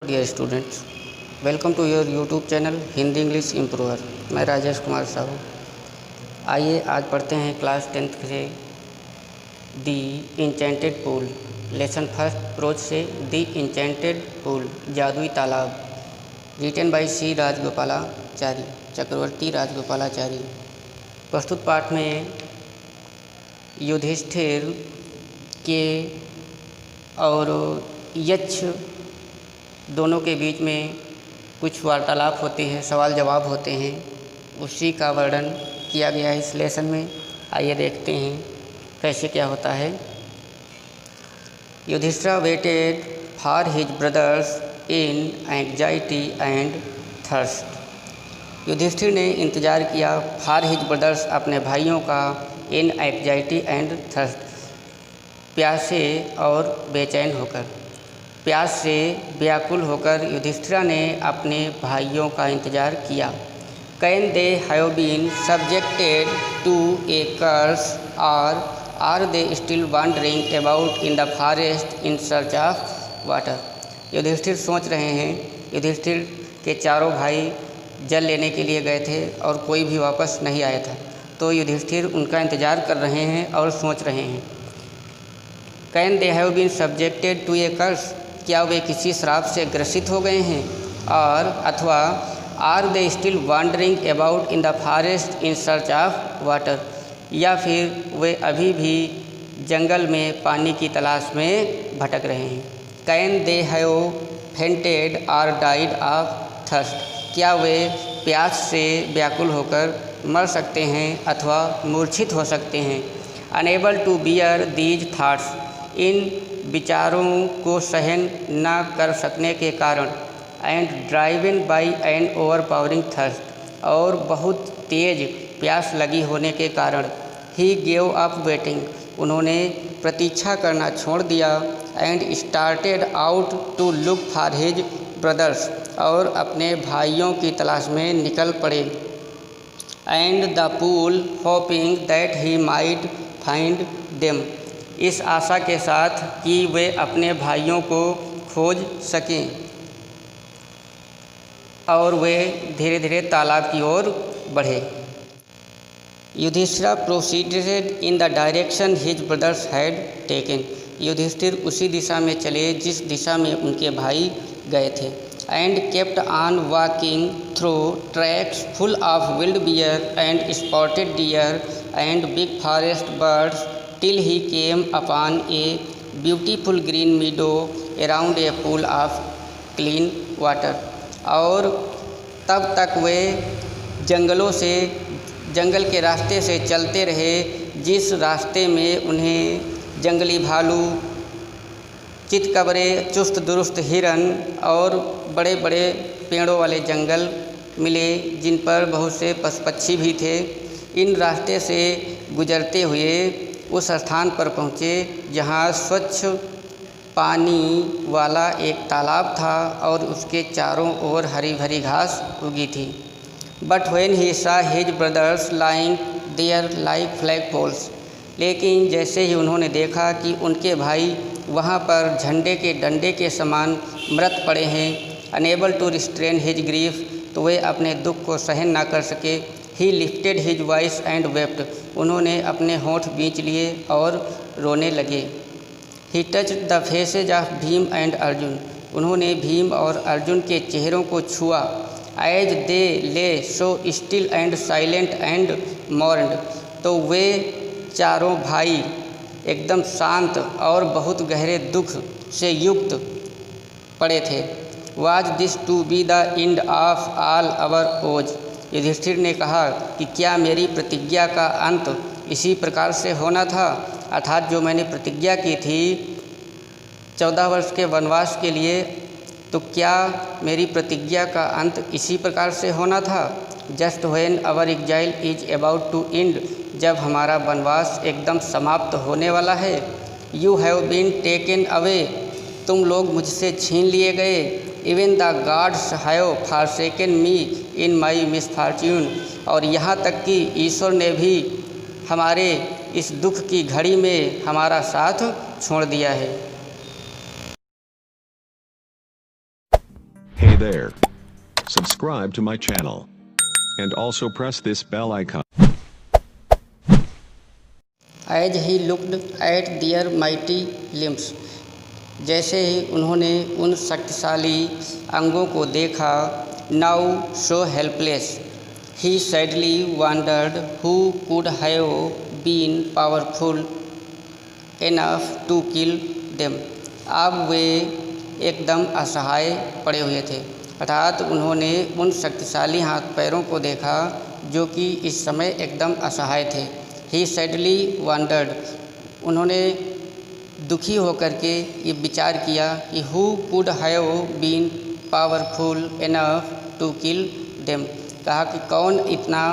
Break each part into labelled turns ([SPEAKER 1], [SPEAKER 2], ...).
[SPEAKER 1] Dear students, welcome to your YouTube channel Hindi English improver. मैं राजेश कुमार साहू। आइए आज पढ़ते हैं क्लास 10th से the enchanted pool. Lesson first prose से दी इंचेंटेड पूल, जादुई तालाब, written by C Rajagopalachari, Chakravarti Rajagopalachari. प्रस्तुत पाठ में युधिष्ठिर के और यक्ष दोनों के बीच में कुछ वार्तालाप होते हैं, सवाल जवाब होते हैं, उसी का वर्णन किया गया है इस लेसन में। आइए देखते हैं कैसे क्या होता है। Yudhishthira waited for his brothers in anxiety and thirst. Yudhishthira ने इंतज़ार किया फॉर हिज ब्रदर्स, अपने भाइयों का, इन एंग्जाइटी एंड थर्स्ट, प्यासे और बेचैन होकर। प्यास से व्याकुल होकर युधिष्ठिर ने अपने भाइयों का इंतजार किया। Can they have been subjected to a curse or are they still wandering about in the forest in search of water. Yudhishthira सोच रहे हैं। युधिष्ठिर के चारों भाई जल लेने के लिए गए थे और कोई भी वापस नहीं आया था, तो युधिष्ठिर उनका इंतज़ार कर रहे हैं और सोच रहे हैं। Can they have been subjected to a curse, क्या वे किसी श्राप से ग्रसित हो गए हैं, और अथवा are they still wandering about in the forest in search of water, या फिर वे अभी भी जंगल में पानी की तलाश में भटक रहे हैं। कैन दे हैव फेंटेड और डाइड ऑफ थर्स्ट, क्या वे प्यास से व्याकुल होकर मर सकते हैं अथवा मूर्छित हो सकते हैं। Unable to bear these thoughts, इन विचारों को सहन न कर सकने के कारण, and driven by an overpowering thirst, और बहुत तेज प्यास लगी होने के कारण, ही गेव अप वेटिंग, उन्होंने प्रतीक्षा करना छोड़ दिया, and started out to look for his brothers, और अपने भाइयों की तलाश में निकल पड़े। And the pool hoping that he might find them, इस आशा के साथ कि वे अपने भाइयों को खोज सकें, और वे धीरे धीरे तालाब की ओर बढ़े। Yudhishthira proceeded in the direction his brothers had taken, Yudhishthira उसी दिशा में चले जिस दिशा में उनके भाई गए थे। And kept on walking through tracks full of wild bear and spotted deer and big forest birds till he came upon a beautiful green meadow around a pool of clean water, और तब तक वे जंगल के रास्ते से चलते रहे जिस रास्ते में उन्हें जंगली भालू, चितकबरे, चुस्त दुरुस्त हिरन और बड़े बड़े पेड़ों वाले जंगल मिले जिन पर बहुत से पशु पक्षी भी थे। इन रास्ते से गुजरते हुए उस स्थान पर पहुँचे जहाँ स्वच्छ पानी वाला एक तालाब था और उसके चारों ओर हरी भरी घास उगी थी। But when he saw his brothers lying there like flag poles, लेकिन जैसे ही उन्होंने देखा कि उनके भाई वहाँ पर झंडे के डंडे के समान मृत पड़े हैं, unable to restrain his grief, तो वे अपने दुख को सहन ना कर सके। He lifted his voice and wept, उन्होंने अपने होंठ बींच लिए और रोने लगे। He touched the faces of Bhim and Arjun, उन्होंने भीम और अर्जुन के चेहरों को छुआ। As they lay so still and silent and mourned, तो वे चारों भाई एकदम शांत और बहुत गहरे दुख से युक्त पड़े थे। Was this to be the end of all our woes, Yudhishthira ने कहा कि क्या मेरी प्रतिज्ञा का अंत इसी प्रकार से होना था, अर्थात जो मैंने प्रतिज्ञा की थी 14 वर्ष के वनवास के लिए, तो क्या मेरी प्रतिज्ञा का अंत इसी प्रकार से होना था। Just when our exile is about to end, जब हमारा वनवास एकदम समाप्त होने वाला है। You have been taken away, तुम लोग मुझसे छीन लिए गए। Even the gods have forsaken me in my misfortune, और यहाँ तक कि ईश्वर ने भी हमारे इस दुख की घड़ी में हमारा साथ छोड़ दिया है।
[SPEAKER 2] Hey there. Subscribe to my channel. And also press this bell icon.
[SPEAKER 1] As he looked at their mighty limbs, जैसे ही उन्होंने उन शक्तिशाली अंगों को देखा, now so helpless, he sadly wondered who could have been powerful enough to kill them. अब वे एकदम असहाय पड़े हुए थे, अर्थात उन्होंने उन शक्तिशाली हाथ पैरों को देखा जो कि इस समय एकदम असहाय थे। ही सैडली वंडर्ड, उन्होंने दुखी होकर के ये विचार किया कि who could have been powerful enough to kill them, कहा कि कौन इतना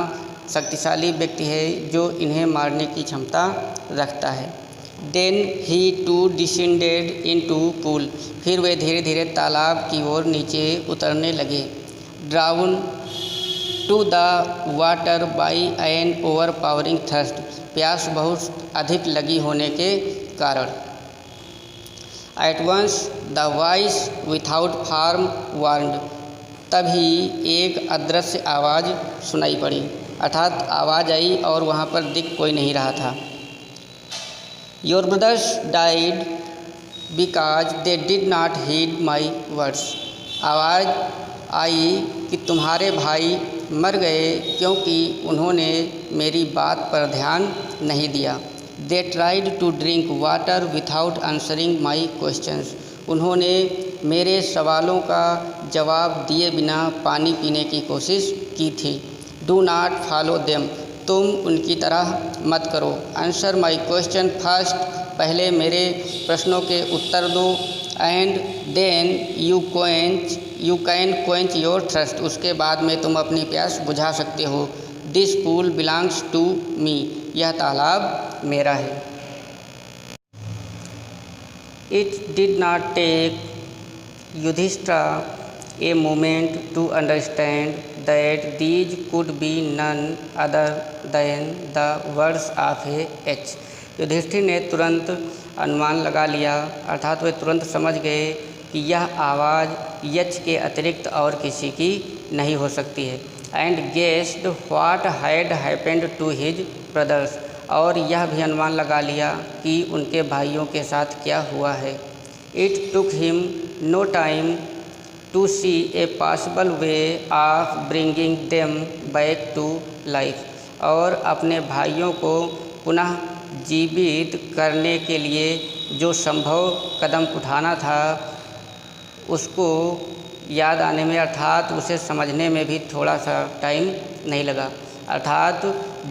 [SPEAKER 1] शक्तिशाली व्यक्ति है जो इन्हें मारने की क्षमता रखता है। Then he too descended into pool, फिर वे धीरे धीरे तालाब की ओर नीचे उतरने लगे। Drawn to the water by an overpowering thirst, प्यास बहुत अधिक लगी होने के कारण। At once the voice without form warned, तभी एक अदृश्य आवाज़ सुनाई पड़ी, अर्थात आवाज़ आई और वहाँ पर दिख कोई नहीं रहा था। Your brothers died because they did not heed my words, आवाज़ आई कि तुम्हारे भाई मर गए क्योंकि उन्होंने मेरी बात पर ध्यान नहीं दिया। They tried to drink water without answering my questions, उन्होंने मेरे सवालों का जवाब दिए बिना पानी पीने की कोशिश की थी। डू नॉट फॉलो देम, तुम उनकी तरह मत करो। आंसर माई क्वेश्चन फर्स्ट, पहले मेरे प्रश्नों के उत्तर दो। And then you can quench your thirst, उसके बाद में तुम अपनी प्यास बुझा सकते हो। This pool belongs to me, यह तालाब मेरा है। It did not take Yudhishthira a moment to understand that these could be none other than the words of a H, Yudhishthira ने तुरंत अनुमान लगा लिया, अर्थात वे तुरंत समझ गए कि यह आवाज़ यक्ष के अतिरिक्त और किसी की नहीं हो सकती है। And guessed what had happened to his brothers, और यह भी अनुमान लगा लिया कि उनके भाइयों के साथ क्या हुआ है। It took him no time to see a possible way of bringing them back to life, और अपने भाइयों को पुनः जीवित करने के लिए जो संभव कदम उठाना था उसको याद आने में, अर्थात उसे समझने में भी थोड़ा सा टाइम नहीं लगा। अर्थात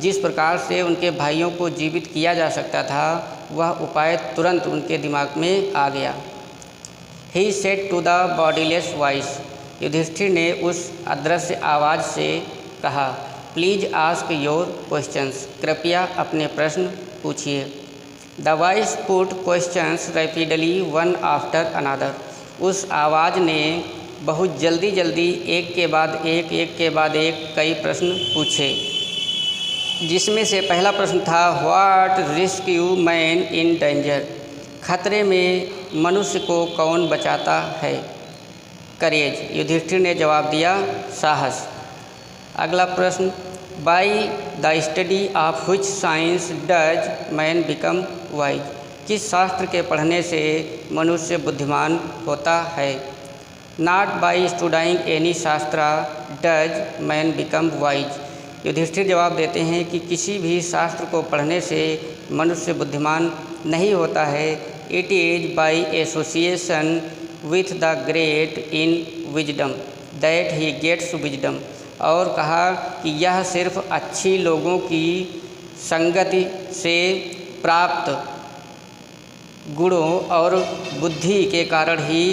[SPEAKER 1] जिस प्रकार से उनके भाइयों को जीवित किया जा सकता था वह उपाय तुरंत उनके दिमाग में आ गया। He said to the bodiless voice, Yudhishthira ने उस अदृश्य आवाज़ से कहा, प्लीज आस्क योर क्वेश्चंस, कृपया अपने प्रश्न पूछिए। The voice put questions rapidly one after another, उस आवाज़ ने बहुत जल्दी जल्दी एक के बाद एक कई प्रश्न पूछे, जिसमें से पहला प्रश्न था what rescue man in danger, खतरे में मनुष्य को कौन बचाता है। करेज, युधिष्ठिर ने जवाब दिया, साहस। अगला प्रश्न, by the study of which science does man become wise, किस शास्त्र के पढ़ने से मनुष्य बुद्धिमान होता है। Not by studying any shastra does man become wise, Yudhishthira जवाब देते हैं कि किसी भी शास्त्र को पढ़ने से मनुष्य बुद्धिमान नहीं होता है। It is by association with the great in wisdom that he gets wisdom, और कहा कि यह सिर्फ अच्छी लोगों की संगति से प्राप्त गुणों और बुद्धि के कारण ही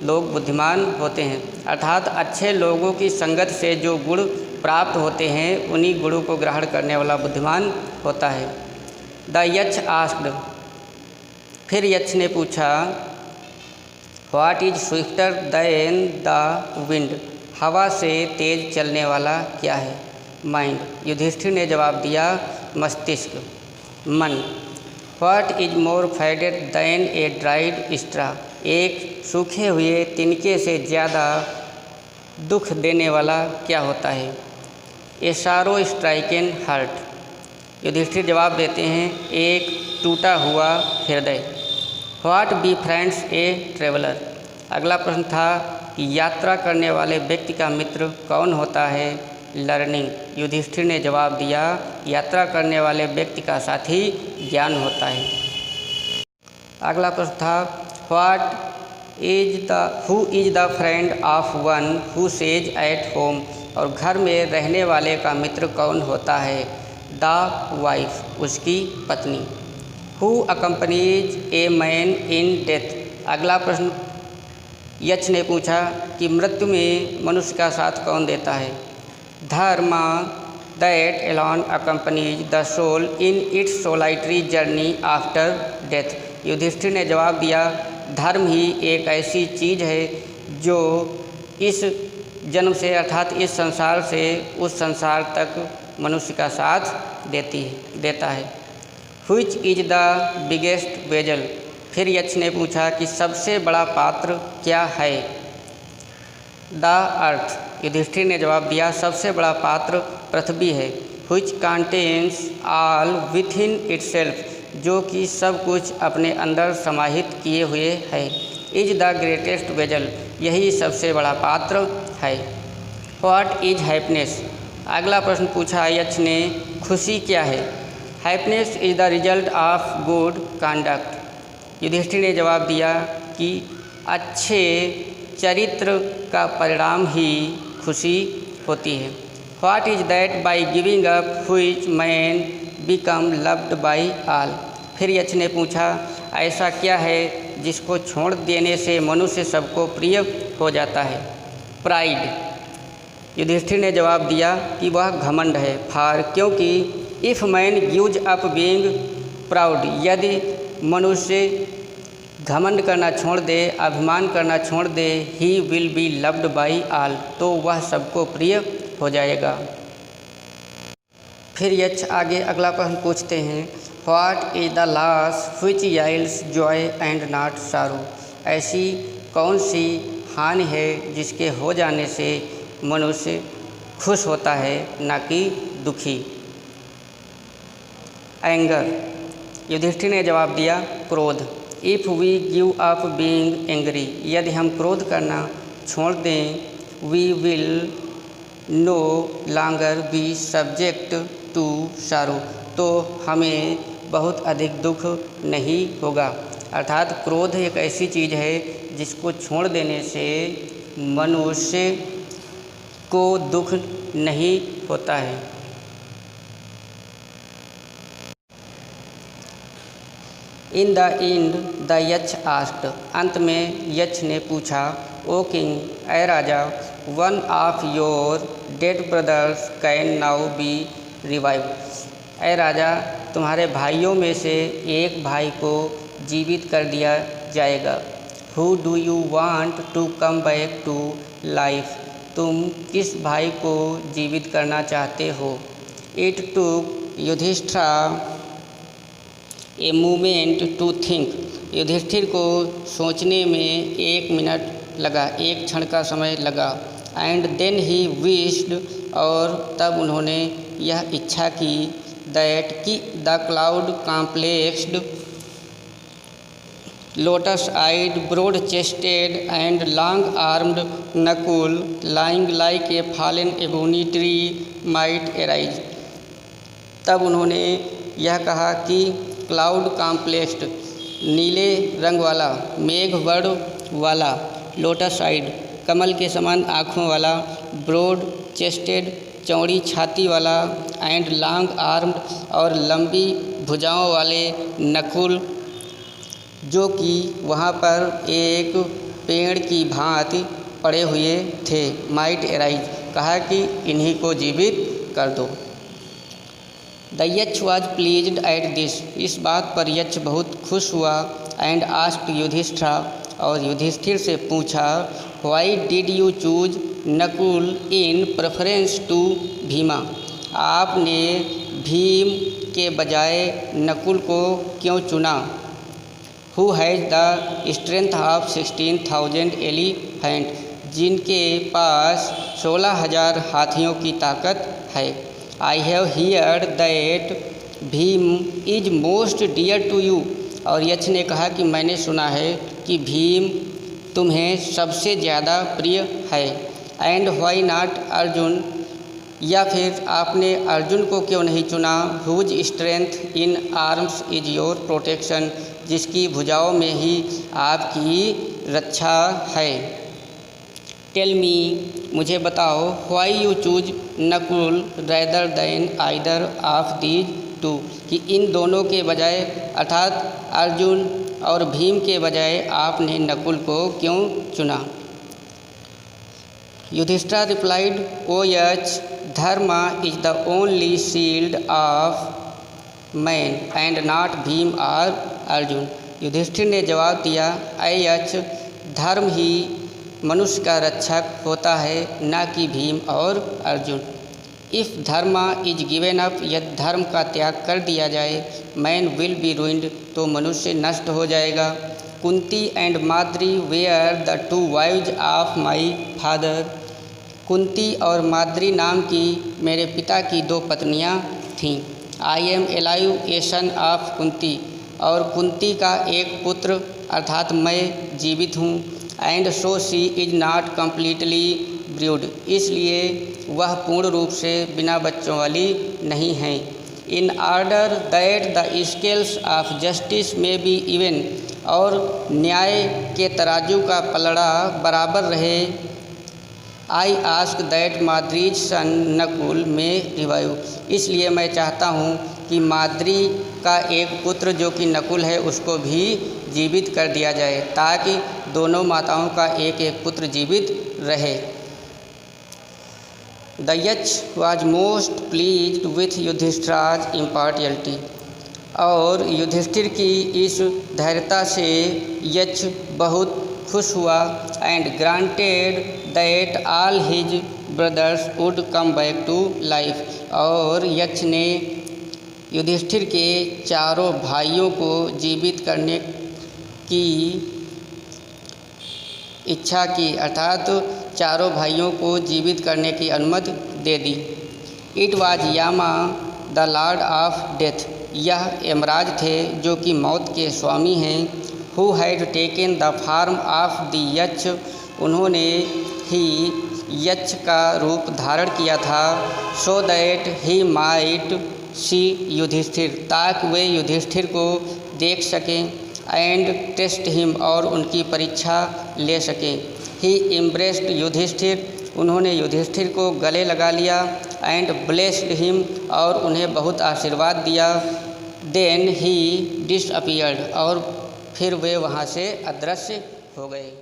[SPEAKER 1] लोग बुद्धिमान होते हैं, अर्थात अच्छे लोगों की संगत से जो गुण प्राप्त होते हैं उन्हीं गुणों को ग्रहण करने वाला बुद्धिमान होता है। द यक्ष आस्क्ड, फिर यक्ष ने पूछा, what is swifter than the wind, हवा से तेज चलने वाला क्या है। माइंड, युधिष्ठिर ने जवाब दिया, मस्तिष्क, मन। What is more faded than a dried straw, एक सूखे हुए तिनके से ज़्यादा दुख देने वाला क्या होता है? ए सारो स्ट्राइकन हार्ट। युधिष्ठिर जवाब देते हैं, एक टूटा हुआ हृदय। What be friends a traveller. अगला प्रश्न था कि यात्रा करने वाले व्यक्ति का मित्र कौन होता है? लर्निंग। युधिष्ठिर ने जवाब दिया, यात्रा करने वाले व्यक्ति का साथी ज्ञान होता है। अगला प्रश्न था who is the friend of one who says at home. और घर में रहने वाले का मित्र कौन होता है? द वाइफ, उसकी पत्नी। Who accompanies a man in death. अगला प्रश्न यक्ष ने पूछा कि मृत्यु में मनुष्य का साथ कौन देता है? Dharma that alone accompanies the soul in its solitary journey after death. Yudhishthira ने जवाब दिया, धर्म ही एक ऐसी चीज़ है जो इस जन्म से अर्थात इस संसार से उस संसार तक मनुष्य का साथ देता है। Which is the biggest vessel. फिर यक्ष ने पूछा कि सबसे बड़ा पात्र क्या है? The earth. युधिष्ठिर ने जवाब दिया, सबसे बड़ा पात्र पृथ्वी है। Which contains all with in itself. जो कि सब कुछ अपने अंदर समाहित किए हुए है। Is the greatest vessel. यही सबसे बड़ा पात्र है। What is happiness. अगला प्रश्न पूछा यक्ष ने, खुशी क्या है? Happiness is the result of good conduct. Yudhishthira ने जवाब दिया कि अच्छे चरित्र का परिणाम ही खुशी होती है। What is that by giving up which man become loved by all. फिर यक्ष ने पूछा, ऐसा क्या है जिसको छोड़ देने से मनुष्य सबको प्रिय हो जाता है? प्राइड। युधिष्ठिर ने जवाब दिया कि वह घमंड है। क्योंकि if man gives up being proud. यदि मनुष्य घमंड करना छोड़ दे, अभिमान करना छोड़ दे, he will be loved by all. तो वह सबको प्रिय हो जाएगा। फिर यक्ष आगे अगला प्रश्न पूछते हैं, what is the loss which yields Joy and not सारो। ऐसी कौन सी हानि है जिसके हो जाने से मनुष्य खुश होता है ना कि दुखी? एंगर। युधिष्ठिर ने जवाब दिया, क्रोध। If we give up being angry. यदि हम क्रोध करना छोड़ दें, we will no longer be subject to sorrow. तो हमें बहुत अधिक दुख नहीं होगा। अर्थात क्रोध एक ऐसी चीज़ है जिसको छोड़ देने से मनुष्य को दुख नहीं होता है। In the end the Yaksha asked. अंत में यक्ष ने पूछा, ओ किंग, ए राजा, one of your dead brothers can now be revived. ए राजा, तुम्हारे भाइयों में से एक भाई को जीवित कर दिया जाएगा। Who do you want to come back to life. तुम किस भाई को जीवित करना चाहते हो? It took Yudhishthir a moment to think. Yudhishthir को सोचने में 1 मिनट लगा, एक क्षण का समय लगा। And then he wished. और तब उन्होंने यह इच्छा की, दैट कि the cloud complexioned lotus eyed broad chested and long armed Nakula lying like a fallen ebony tree might arise. तब उन्होंने यह कहा कि क्लाउड कॉम्प्लेक्स्ड, नीले रंग वाला, मेघ वर्ण वाला, लोटस आइड, कमल के समान आँखों वाला, ब्रॉड चेस्टेड, चौड़ी छाती वाला, एंड लॉन्ग आर्म्ड, और लंबी भुजाओं वाले नकुल, जो कि वहाँ पर एक पेड़ की भांति पड़े हुए थे, माइट एराइज, कहा कि इन्हीं को जीवित कर दो। द यक्ष वॉज प्लीज्ड एट दिस। इस बात पर यक्ष बहुत खुश हुआ। And asked Yudhishthir. और युधिष्ठिर से पूछा, why did you choose Nakul in preference to Bhima. आपने भीम के बजाय नकुल को क्यों चुना? Who has the strength of 16,000 elephant. जिनके पास 16,000 हाथियों की ताकत है। I have hear that Bhim is most dear to you. और यक्ष ने कहा कि मैंने सुना है कि भीम तुम्हें सबसे ज़्यादा प्रिय है। एंड व्हाई नॉट अर्जुन, या फिर आपने अर्जुन को क्यों नहीं चुना। Whose strength in arms is your protection, जिसकी भुजाओं में ही आपकी रक्षा है। टेल मी, मुझे बताओ, why you choose Nakul rather than either of these two, कि इन दोनों के बजाय अर्थात अर्जुन और भीम के बजाय आपने नकुल को क्यों चुना। Yudhishthir replied, O Yaksha, Dharma is the only shield of man and not Bhima और अर्जुन। युधिष्ठिर ने जवाब दिया, ऐ यक्ष, धर्म ही मनुष्य का रक्षक होता है, न कि भीम और Arjun. If Dharma is given up, यदि धर्म का त्याग कर दिया जाए, मैन विल बी रूइंड, तो मनुष्य नष्ट हो जाएगा। Kunti and Madri were the two wives of my father. Kunti और माद्री नाम की मेरे पिता की 2 पत्नियां थीं। I am alive A son of Kunti, और कुंती का एक पुत्र अर्थात मैं जीवित हूँ। And so she is not completely brood, इसलिए वह पूर्ण रूप से बिना बच्चों वाली नहीं हैं। In order that the scales of justice में बी इवन, और न्याय के तराजू का पलड़ा बराबर रहे। आई आस्क दैट माद्रीज सन नकुल में रिवाइव, इसलिए मैं चाहता हूँ कि माद्री का एक पुत्र जो कि नकुल है उसको भी जीवित कर दिया जाए, ताकि दोनों माताओं का एक एक पुत्र जीवित रहे। द यक्ष was most pleased with Yudhishthira's इम्पार्टियलिटी, और युधिष्ठिर की इस धैर्यता से यक्ष बहुत खुश हुआ। And granted that all his brothers would come back to life, और यक्ष ने युधिष्ठिर के चारों भाइयों को जीवित करने की इच्छा की, अर्थात चारों भाइयों को जीवित करने की अनुमति दे दी। It was Yama the lord of death, यह यमराज थे जो कि मौत के स्वामी हैं। Who had taken the form of the Yaksha, उन्होंने ही यक्ष का रूप धारण किया था। So that he might see Yudhishthira, ताकि वे युधिष्ठिर को देख सकें। एंड टेस्ट हिम, और उनकी परीक्षा ले सकें। ही एम्ब्रेस्ड युधिष्ठिर, उन्होंने युधिष्ठिर को गले लगा लिया। एंड ब्लेस्ड हिम, और उन्हें बहुत आशीर्वाद दिया। देन ही डिसअपियर्ड, और फिर वे वहाँ से अदृश्य हो गए।